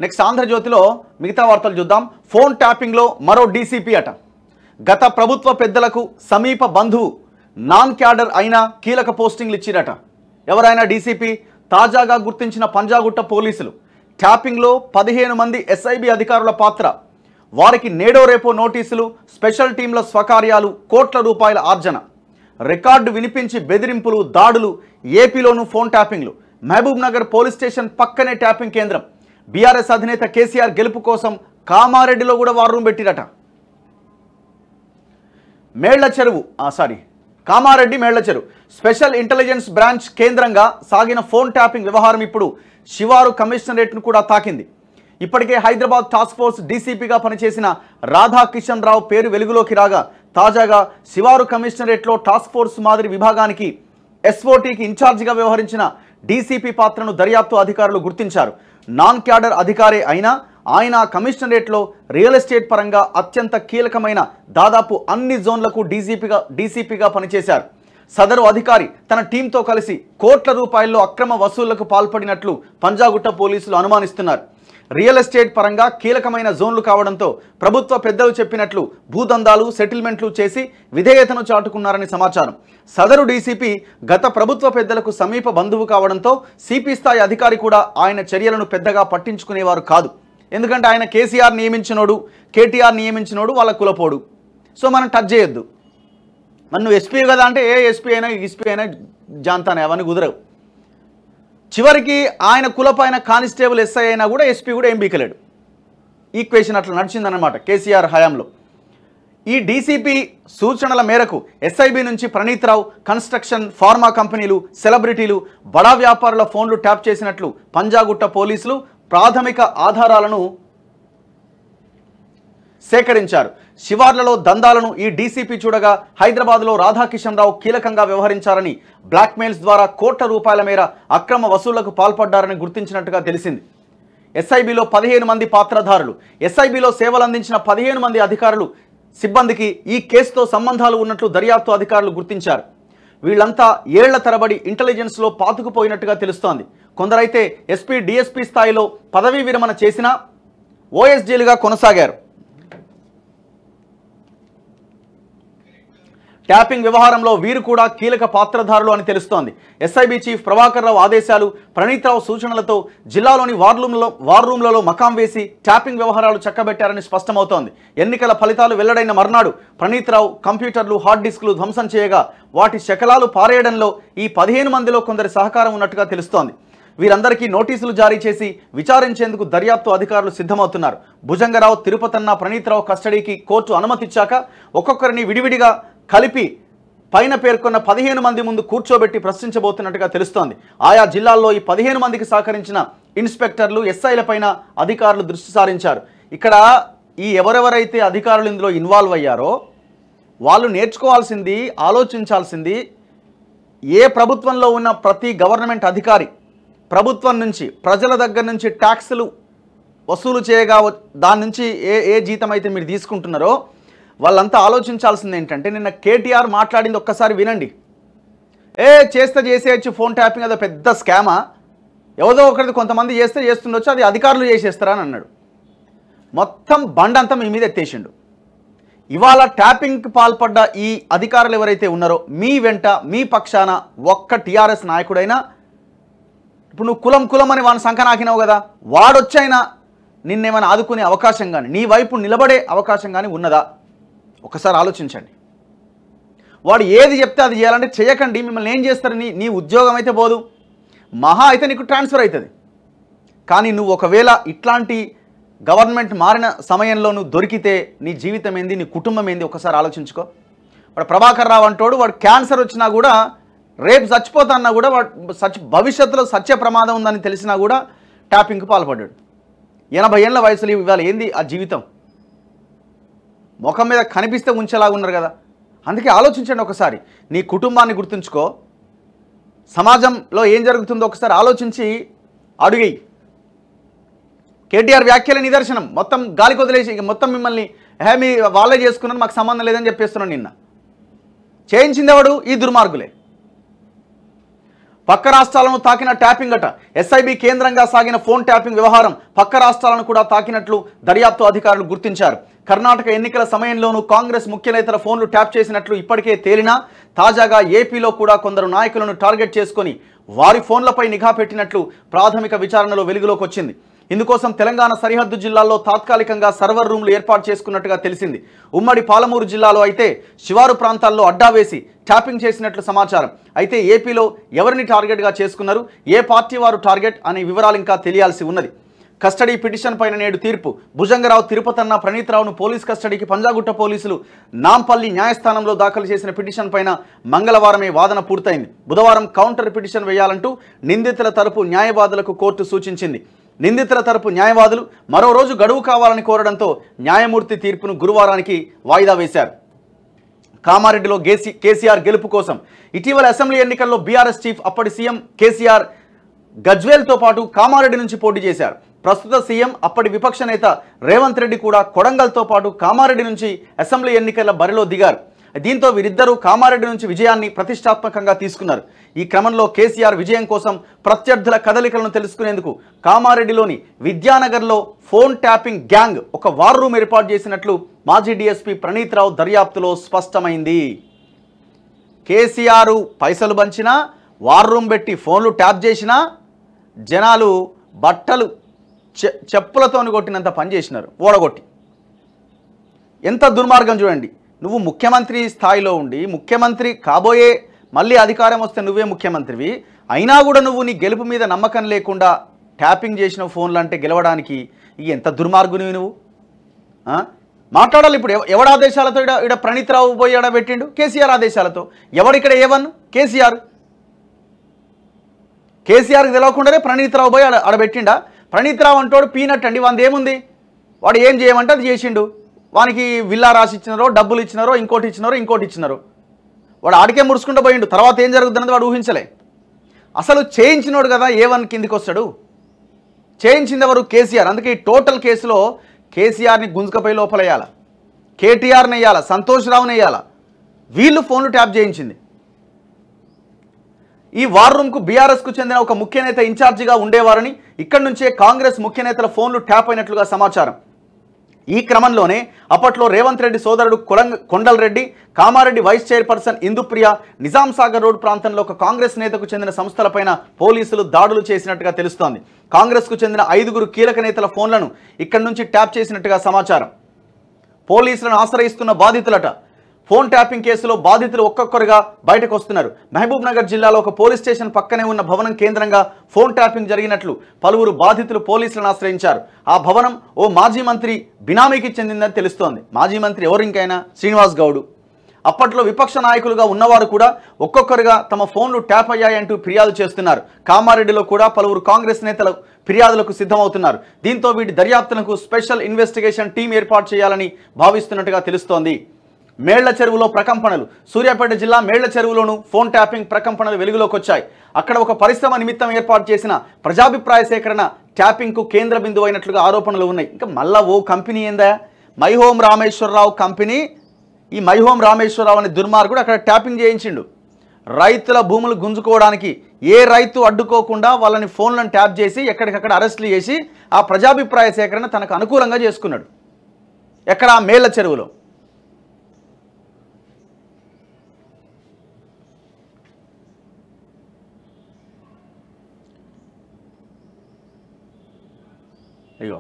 Next ఆంధ్రజ్యోతిలో మిగతా వార్తలు చూద్దాం. ఫోన్ ట్యాపింగ్లో మరో డీసీపీ అట. గత ప్రభుత్వ పెద్దలకు సమీప బంధువు నాన్ క్యాడర్ అయినా కీలక పోస్టింగ్లు ఇచ్చిరట. ఎవరైనా డీసీపీ? తాజాగా గుర్తించిన పంజాగుట్ట పోలీసులు. ట్యాపింగ్లో 15 మంది ఎస్ఐబి అధికారుల పాత్ర. వారికి నేడో రేపో నోటీసులు, స్పెషల్ టీంల స్వకార్యాలు, కోట్ల రూపాయల ఆర్జన. రికార్డు వినిపించి బెదిరింపులు, దాడులు. ఏపీలోనూ ఫోన్ ట్యాపింగ్లు. మహబూబ్ నగర్ పోలీస్ స్టేషన్ పక్కనే ట్యాపింగ్ కేంద్రం. బీఆర్ఎస్ అధినేత కేసీఆర్ గెలుపు కోసం కామారెడ్డిలో కూడా వార్ రూమ్ పెట్టిరట. Kamareddy Mella Cheruvu special intelligence branch కేంద్రంగా సాగిన ఫోన్ ట్యాపింగ్ వ్యవహారం ఇప్పుడు శివారు కమిషనరేట్ను కూడా తాకింది. ఇప్పటికే హైదరాబాద్ టాస్క్ ఫోర్స్ డీసీపీగా పనిచేసిన రాధాకిషన్ రావు పేరు వెలుగులోకి రాగా తాజాగా శివారు కమిషనరేట్లో టాస్క్ ఫోర్స్ మాదిరి విభాగానికి ఎస్ఓటీకి ఇన్ఛార్జిగా వ్యవహరించిన డీసీపీ పాత్రను దర్యాప్తు అధికారులు గుర్తించారు. నాన్ క్యాడర్ అధికారే అయినా ఆయన కమిషనరేట్లో రియల్ ఎస్టేట్ పరంగా అత్యంత కీలకమైన దాదాపు అన్ని జోన్లకు డీసీపీగా పనిచేశారు. సదరు అధికారి తన టీంతో కలిసి కోట్ల రూపాయల్లో అక్రమ వసూళ్లకు పాల్పడినట్లు పంజాగుట్ట పోలీసులు అనుమానిస్తున్నారు. రియల్ ఎస్టేట్ పరంగా కీలకమైన జోన్లు కావడంతో ప్రభుత్వ పెద్దలు చెప్పినట్లు భూదందాలు, సెటిల్మెంట్లు చేసి విధేయతను చాటుకున్నారని సమాచారం. సదరు డీసీపీ గత ప్రభుత్వ పెద్దలకు సమీప బంధువు కావడంతో సిపి స్థాయి అధికారి కూడా ఆయన చర్యలను పెద్దగా పట్టించుకునేవారు కాదు. ఎందుకంటే ఆయన కేసీఆర్ నియమించినోడు, కేటీఆర్ నియమించినోడు, వాళ్ళ కులపోడు. సో మనం టచ్ చేయొద్దు. మరి నువ్వు ఎస్పీ కదా అంటే ఏ ఎస్పీ అయినా ఎస్పీ అయినా జాంతానే, అవన్నీ కుదరవు. చివరికి ఆయన కులపైన కానిస్టేబుల్ ఎస్ఐ అయినా కూడా ఎస్పీ కూడా ఏం బీకలేడు. ఈక్వేషన్ అట్లా నడిచిందన్నమాట కేసీఆర్ హయాంలో. ఈ డీసీపీ సూచనల మేరకు ఎస్ఐబి నుంచి ప్రణీత్ రావు, కన్స్ట్రక్షన్, ఫార్మా కంపెనీలు, సెలబ్రిటీలు, బడా వ్యాపారుల ఫోన్లు ట్యాప్ చేసినట్లు పంజాగుట్ట పోలీసులు ప్రాథమిక ఆధారాలను సేకరించారు. శివార్లలో దందాలను ఈ డీసీపీ చూడగా హైదరాబాద్లో రాధాకిషన్ రావు కీలకంగా వ్యవహరించారని, బ్లాక్మెయిల్స్ ద్వారా కోట్ల రూపాయల మేర అక్రమ వసూళ్లకు పాల్పడ్డారని గుర్తించినట్టుగా తెలిసింది. ఎస్ఐబిలో 15 మంది పాత్రధారులు, ఎస్ఐబిలో సేవలందించిన 15 మంది అధికారులు, సిబ్బందికి ఈ కేసుతో సంబంధాలు ఉన్నట్లు దర్యాప్తు అధికారులు గుర్తించారు. వీళ్లంతా ఏళ్ల తరబడి ఇంటెలిజెన్స్లో పాతుకుపోయినట్టుగా తెలుస్తోంది. కొందరైతే ఎస్పీ, డిఎస్పీ స్థాయిలో పదవీ విరమణ చేసినా ఓఎస్డీలుగా కొనసాగారు. ట్యాపింగ్ వ్యవహారంలో వీరు కూడా కీలక పాత్రధారులు అని తెలుస్తోంది. ఎస్ఐబి చీఫ్ ప్రభాకర్ రావు ఆదేశాలు, ప్రణీత్ రావు సూచనలతో జిల్లాలోని వార్ రూమ్లలో మకాం వేసి ట్యాపింగ్ వ్యవహారాలు చక్కబెట్టారని స్పష్టమవుతోంది. ఎన్నికల ఫలితాలు వెల్లడైన మర్నాడు ప్రణీత్ రావు కంప్యూటర్లు, హార్డ్ డిస్కులు ధ్వంసం చేయగా వాటి శకలాలు పారేయడంలో ఈ 15 మందిలో కొందరి సహకారం ఉన్నట్టుగా తెలుస్తోంది. వీరందరికీ నోటీసులు జారీ చేసి విచారించేందుకు దర్యాప్తు అధికారులు సిద్ధమవుతున్నారు. భుజంగరావు, తిరుపతన్న, ప్రణీత్ రావు కస్టడీకి కోర్టు అనుమతిచ్చాక ఒక్కొక్కరిని విడివిడిగా కలిపి పైన పేర్కొన్న 15 మంది ముందు కూర్చోబెట్టి ప్రశ్నించబోతున్నట్టుగా తెలుస్తోంది. ఆయా జిల్లాల్లో ఈ 15 మందికి సహకరించిన ఇన్స్పెక్టర్లు, ఎస్ఐలపైన అధికారులు దృష్టి సారించారు. ఇక్కడ ఈ ఎవరెవరైతే అధికారులు ఇందులో ఇన్వాల్వ్ అయ్యారో వాళ్ళు నేర్చుకోవాల్సింది, ఆలోచించాల్సింది, ఏ ప్రభుత్వంలో ఉన్న ప్రతి గవర్నమెంట్ అధికారి ప్రభుత్వం నుంచి, ప్రజల దగ్గర నుంచి ట్యాక్సులు వసూలు చేయగా దాని నుంచి ఏ జీతం అయితే మీరు తీసుకుంటున్నారో వాళ్ళంతా ఆలోచించాల్సింది ఏంటంటే, నిన్న కేటీఆర్ మాట్లాడింది ఒక్కసారి వినండి. చేసేయచ్చు ఫోన్ ట్యాపింగ్, అదో పెద్ద స్కామా, ఎవరో ఒకరిది కొంతమంది చేస్తుండొచ్చు, అది అధికారులు చేసేస్తారా అని అన్నాడు. మొత్తం బండంతా మీ మీద ఎత్తేసిండు. ఇవాళ ట్యాపింగ్కి పాల్పడ్డ ఈ అధికారులు ఎవరైతే ఉన్నారో మీ వెంట, మీ పక్షాన ఒక్క టీఆర్ఎస్ నాయకుడైనా, ఇప్పుడు నువ్వు కులం అని వాడిని సంకనాకినావు కదా, వాడొచ్చైనా నిన్నేమైనా ఆదుకునే అవకాశం కానీ, నీ వైపు నిలబడే అవకాశం కానీ ఉన్నదా? ఒకసారి ఆలోచించండి. వాడు ఏది చెప్తే అది చేయాలంటే చేయకండి. మిమ్మల్ని ఏం చేస్తారు? నీ ఉద్యోగం అయితే పోదు, మహా అయితే నీకు ట్రాన్స్ఫర్ అవుతుంది. కానీ నువ్వు ఒకవేళ ఇట్లాంటి గవర్నమెంట్ మారిన సమయంలో నువ్వు దొరికితే నీ జీవితం ఏంది, నీ కుటుంబం ఏంది ఒకసారి ఆలోచించుకో. వాడు ప్రభాకర్ రావు అంటోడు, వాడు క్యాన్సర్ వచ్చినా కూడా, రేపు చచ్చిపోతాన్నా కూడా, వాడు భవిష్యత్తులో సత్య ప్రమాదం ఉందని తెలిసినా కూడా ట్యాపింగ్కి పాల్పడ్డాడు. 80 ఏళ్ల వయసులో ఇవాళ ఏంది ఆ జీవితం? ముఖం మీద కనిపిస్తే ఉంచేలాగా ఉన్నారు కదా. అందుకే ఆలోచించండి ఒకసారి. నీ కుటుంబాన్ని గుర్తుంచుకో, సమాజంలో ఏం జరుగుతుందో ఒకసారి ఆలోచించి అడుగేయి. కేటీఆర్ వ్యాఖ్యల నిదర్శనం. మొత్తం గాలికి వదిలేసి మొత్తం మిమ్మల్ని మీ వాళ్ళే చేసుకున్నారు, మాకు సంబంధం లేదని చెప్పేస్తున్నాను. నిన్న చేయించింది ఎవడు? ఈ దుర్మార్గులే. పక్క రాష్ట్రాలను తాకిన ట్యాపింగ్ అట. ఎస్ఐబి కేంద్రంగా సాగిన ఫోన్ ట్యాపింగ్ వ్యవహారం పక్క రాష్ట్రాలను కూడా తాకినట్లు దర్యాప్తు అధికారులు గుర్తించారు. కర్ణాటక ఎన్నికల సమయంలోనూ కాంగ్రెస్ ముఖ్య నేతల ఫోన్లు ట్యాప్ చేసినట్లు ఇప్పటికే తేలినా తాజాగా ఏపీలో కూడా కొందరు నాయకులను టార్గెట్ చేసుకొని వారి ఫోన్లపై నిఘా పెట్టినట్లు ప్రాథమిక విచారణలో వెలుగులోకి వచ్చింది. ఇందుకోసం తెలంగాణ సరిహద్దు జిల్లాల్లో తాత్కాలికంగా సర్వర్ రూమ్లు ఏర్పాటు చేసుకున్నట్టుగా తెలిసింది. ఉమ్మడి పాలమూరు జిల్లాలో అయితే శివారు ప్రాంతాల్లో అడ్డా వేసి ట్యాపింగ్ చేసినట్లు సమాచారం. అయితే ఏపీలో ఎవరిని టార్గెట్గా చేసుకున్నారు, ఏ పార్టీ వారు టార్గెట్ అనే వివరాలు ఇంకా తెలియాల్సి ఉన్నది. కస్టడీ పిటిషన్ పైన నేడు తీర్పు. భుజంగరావు తిరుపతన్న ప్రణీత్రావును పోలీస్ కస్టడీకి పంజాగుట్ట పోలీసులు నాంపల్లి న్యాయస్థానంలో దాఖలు చేసిన పిటిషన్ పైన మంగళవారమే వాదన పూర్తయింది. బుధవారం కౌంటర్ పిటిషన్ వేయాలంటూ నిందితుల తరపు న్యాయవాదులకు కోర్టు సూచించింది. నిందితుల తరపు న్యాయవాదులు మరో రోజు గడువు కావాలని కోరడంతో న్యాయమూర్తి తీర్పును గురువారానికి వాయిదా వేశారు. కామారెడ్డిలో కేసీఆర్ గెలుపు కోసం ఇటీవల అసెంబ్లీ ఎన్నికల్లో బీఆర్ఎస్ చీఫ్ అప్పటి సీఎం కేసీఆర్ గజ్వేల్తో పాటు కామారెడ్డి నుంచి పోటీ చేశారు. ప్రస్తుత సీఎం అప్పటి విపక్ష నేత రేవంత్ రెడ్డి కూడా కొడంగల్తో పాటు కామారెడ్డి నుంచి అసెంబ్లీ ఎన్నికల బరిలో దిగారు. దీంతో వీరిద్దరూ కామారెడ్డి నుంచి విజయాన్ని ప్రతిష్టాత్మకంగా తీసుకున్నారు. ఈ క్రమంలో కేసీఆర్ విజయం కోసం ప్రత్యర్థుల కదలికలను తెలుసుకునేందుకు కామారెడ్డిలోని విద్యానగర్లో ఫోన్ ట్యాపింగ్ గ్యాంగ్ ఒక వార్ రూమ్ ఏర్పాటు చేసినట్లు మాజీ డీఎస్పీ ప్రణీత్రావు దర్యాప్తులో స్పష్టమైంది. కేసీఆర్ పైసలు పంచినా, వార్ రూమ్ పెట్టి ఫోన్లు ట్యాప్ చేసినా జనాలు బట్టలు చెప్పులతోని కొట్టినంత పని చేసినారు, ఓడగొట్టి. ఎంత దుర్మార్గం చూడండి. నువ్వు ముఖ్యమంత్రి స్థాయిలో ఉండి, ముఖ్యమంత్రి కాబోయే, మళ్ళీ అధికారం వస్తే నువ్వే ముఖ్యమంత్రివి అయినా కూడా నువ్వు నీ గెలుపు మీద నమ్మకం లేకుండా ట్యాపింగ్ చేసిన ఫోన్లు అంటే గెలవడానికి ఎంత దుర్మార్గునివి నువ్వు. మాట్లాడాలి. ఇప్పుడు ఎవడ ఆదేశాలతో ఇక్కడ ప్రణీత్రావు పోయి ఆడ పెట్టిండు? కేసీఆర్ ఆదేశాలతో. ఎవడిక్కడ ఏవన్? కేసీఆర్కి తెలియకుండానే ప్రణీత్రావు పోయి ఆడబెట్టిండా? ప్రణీత్రావు అంటోడు పీనట్ అండి, వాంది ఏముంది? వాడు ఏం చేయమంటే అది చేసిండు. వానికి విల్లా రాసి ఇచ్చినారో, డబ్బులు ఇచ్చినారో, ఇంకోటి ఇచ్చినారో వాడు ఆడికే ముడుచుకుంటూ పోయిండు. తర్వాత ఏం జరుగుతుందన్నది వాడు ఊహించలే. అసలు చేయించినోడు కదా ఏ1 కిందికి వస్తాడు. చేయించింది ఎవరు? కేసీఆర్. అందుకే ఈ టోటల్ కేసులో కేసీఆర్ని గుంజుకపోయి లోపలేయాల, కేటీఆర్ని వేయాల, సంతోష్ రావుని వేయాల. వీళ్ళు ఫోన్లు ట్యాప్ చేయించింది. ఈ వార్ రూమ్కు బీఆర్ఎస్కు చెందిన ఒక ముఖ్య నేత ఇన్ఛార్జిగా ఉండేవారని, ఇక్కడి నుంచే కాంగ్రెస్ ముఖ్య నేతల ఫోన్లు ట్యాప్ అయినట్లుగా సమాచారం. ఈ క్రమంలోనే అప్పట్లో రేవంత్ రెడ్డి సోదరుడు Kondal Reddy, Kamareddy vice chairperson Indupriya Nizam Sagar road ప్రాంతంలో ఒక కాంగ్రెస్ నేతకు చెందిన సంస్థలపైన పోలీసులు దాడులు చేసినట్టుగా తెలుస్తోంది. కాంగ్రెస్కు చెందిన 5 కీలక నేతల ఫోన్లను ఇక్కడి నుంచి ట్యాప్ చేసినట్టుగా సమాచారం. పోలీసులను ఆశ్రయిస్తున్న బాధితులట. ఫోన్ ట్యాపింగ్ కేసులో బాధితులు ఒక్కొక్కరుగా బయటకు వస్తున్నారు. మహబూబ్ నగర్ జిల్లాలో ఒక పోలీస్ స్టేషన్ పక్కనే ఉన్న భవనం కేంద్రంగా ఫోన్ ట్యాపింగ్ జరిగినట్లు పలువురు బాధితులు పోలీసులను ఆశ్రయించారు. ఆ భవనం ఓ మాజీ మంత్రి బినామీకి చెందిందని తెలుస్తోంది. మాజీ మంత్రి ఎవరు ఇంకైనా? శ్రీనివాస్ గౌడ్. అప్పట్లో విపక్ష నాయకులుగా ఉన్నవారు కూడా ఒక్కొక్కరుగా తమ ఫోన్లు ట్యాప్ అయ్యాయంటూ ఫిర్యాదు చేస్తున్నారు. కామారెడ్డిలో కూడా పలువురు కాంగ్రెస్ నేతలు ఫిర్యాదులకు సిద్ధమవుతున్నారు. దీంతో వీటి దర్యాప్తులకు స్పెషల్ ఇన్వెస్టిగేషన్ టీం ఏర్పాటు చేయాలని భావిస్తున్నట్టుగా తెలుస్తోంది. మేళ్ల చెరువులో ప్రకంపనలు. సూర్యాపేట జిల్లా మేళ్ల చెరువులోనూ ఫోన్ ట్యాపింగ్ ప్రకంపనలు వెలుగులోకి వచ్చాయి. అక్కడ ఒక పరిశ్రమ నిమిత్తం ఏర్పాటు చేసిన ప్రజాభిప్రాయ సేకరణ ట్యాపింగ్కు కేంద్ర బిందువు అయినట్లుగా ఆరోపణలు ఉన్నాయి. ఇంకా మళ్ళా ఓ కంపెనీ ఏందా? My Home Rameshwar Rao company. ఈ మైహోమ్ రామేశ్వరరావు అనే దుర్మార్గుడు అక్కడ ట్యాపింగ్ చేయించిండు. రైతుల భూములు గుంజుకోవడానికి ఏ రైతు అడ్డుకోకుండా వాళ్ళని ఫోన్లను ట్యాప్ చేసి ఎక్కడికక్కడ అరెస్టులు చేసి ఆ ప్రజాభిప్రాయ సేకరణ తనకు అనుకూలంగా చేసుకున్నాడు. ఎక్కడ? మేళ్ల చెరువులో. అయ్యో